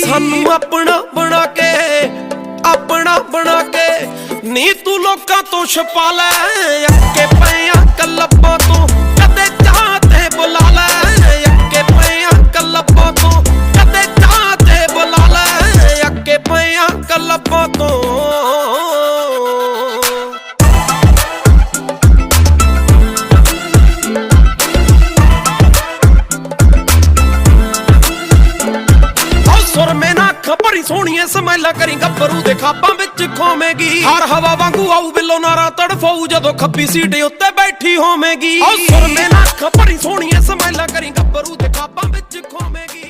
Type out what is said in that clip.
सानू अपना बना के नी तू लोकां तो छुपा लै अक्के पिया कलब्बां तो कदे चाहते बुला लै अक्के पिया कलब्बां तो कदे चाहते बुला लै अक्के पिया कलब्बां तो सुर में ना खबरी सोहणिए समैला करी गब्बरू दे खाबां विच खोवेगी हर हवा वांगू आऊ बिलो नारा तड़फाऊ जदों खब्बी सीट उत्ते बैठी होवेगी सुर में ना खबरी सोहणिए समैला करी गब्बरू दे खाबां विच खोवेगी।